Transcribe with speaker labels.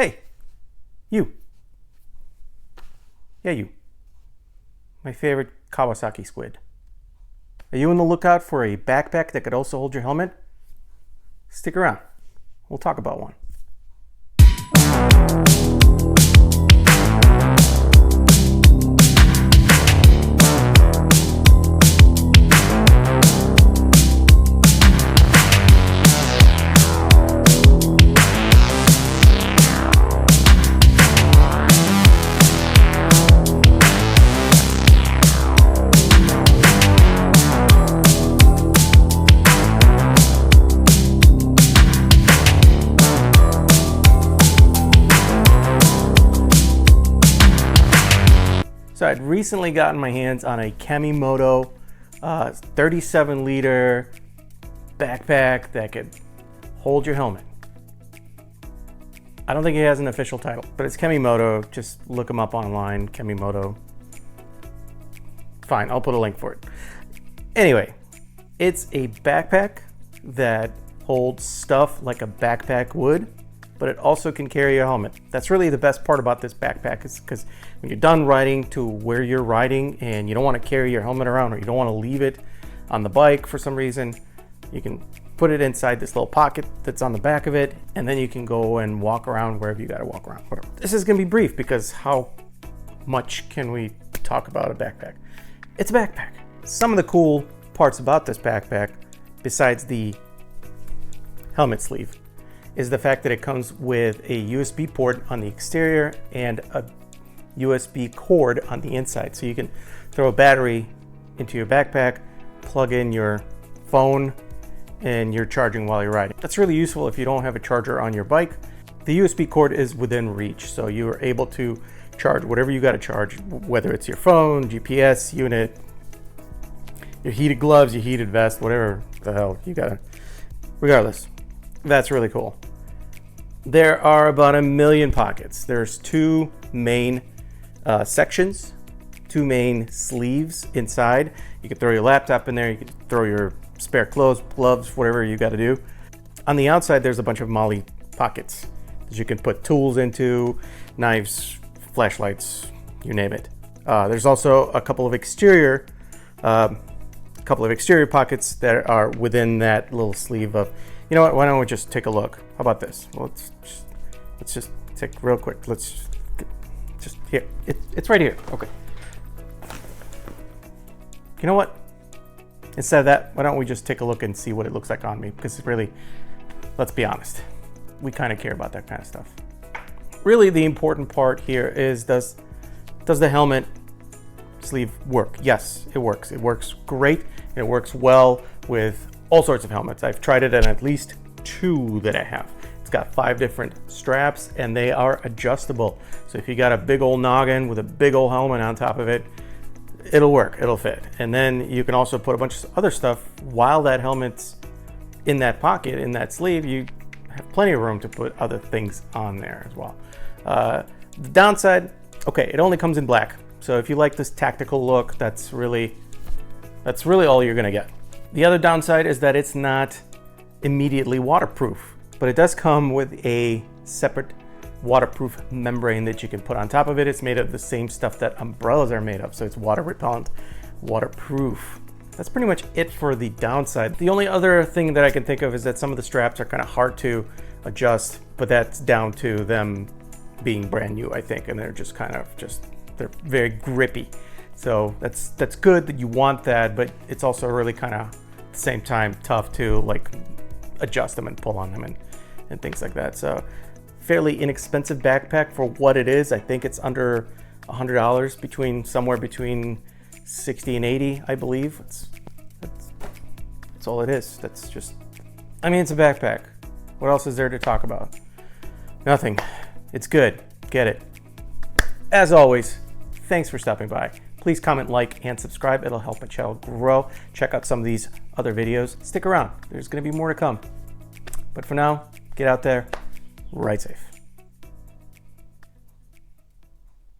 Speaker 1: Hey, you. Yeah, you. My favorite Kawasaki squid. Are you on the lookout for a backpack that could also hold your helmet? Stick around. We'll talk about one. So I'd recently gotten my hands on a KemiMoto 37-liter backpack that could hold your helmet. I don't think it has an official title, but it's KemiMoto. Just look them up online, KemiMoto. Fine, I'll put a link for it. Anyway, it's a backpack that holds stuff like a backpack would, but it also can carry your helmet. That's really the best part about this backpack, is because when you're done riding to where you're riding and you don't want to carry your helmet around, or you don't want to leave it on the bike for some reason, you can put it inside this little pocket that's on the back of it, and then you can go and walk around wherever you got to walk around, whatever. This is going to be brief because how much can we talk about a backpack? It's a backpack. Some of the cool parts about this backpack, besides the helmet sleeve, is the fact that it comes with a USB port on the exterior and a USB cord on the inside. So you can throw a battery into your backpack, plug in your phone, and you're charging while you're riding. That's really useful if you don't have a charger on your bike. The USB cord is within reach, so you are able to charge whatever you got to charge, whether it's your phone, GPS unit, your heated gloves, your heated vest, whatever the hell you got to. Regardless, that's really cool. There are about 1 million pockets. There's two main sections, two main sleeves inside. You can throw your laptop in there, you can throw your spare clothes, gloves, whatever you got to do. On the outside, there's a bunch of MOLLE pockets that you can put tools into, knives, flashlights, you name it. There's also a couple of exterior pockets that are within that little sleeve of. You know what? Why don't we just take a look? How about this? Well, let's just take real quick. Let's just here. It's right here. Okay. You know what? Instead of that, why don't we just take a look and see what it looks like on me? Because it's really, let's be honest, we kind of care about that kind of stuff. Really, the important part here is does the helmet sleeve work? Yes, it works. It works great. And it works well with all sorts of helmets. I've tried it on at least 2 that I have. It's got 5 different straps and they are adjustable. So if you got a big old noggin with a big old helmet on top of it, it'll work, it'll fit. And then you can also put a bunch of other stuff while that helmet's in that pocket, in that sleeve. You have plenty of room to put other things on there as well. The downside, okay, it only comes in black. So if you like this tactical look, that's really all you're gonna get. The other downside is that it's not immediately waterproof, but it does come with a separate waterproof membrane that you can put on top of it. It's made of the same stuff that umbrellas are made of, so it's water repellent, waterproof. That's pretty much it for the downside. The only other thing that I can think of is that some of the straps are kind of hard to adjust, but that's down to them being brand new, I think, and they're just they're very grippy. So that's good that you want that, but it's also really kind of at the same time tough to like adjust them and pull on them and things like that. So fairly inexpensive backpack for what it is. I think it's under $100, somewhere between 60 and 80, I believe. That's all it is. I mean, it's a backpack. What else is there to talk about? Nothing. It's good. Get it. As always, thanks for stopping by. Please comment, like, and subscribe. It'll help my channel grow. Check out some of these other videos. Stick around. There's going to be more to come. But for now, get out there, ride safe.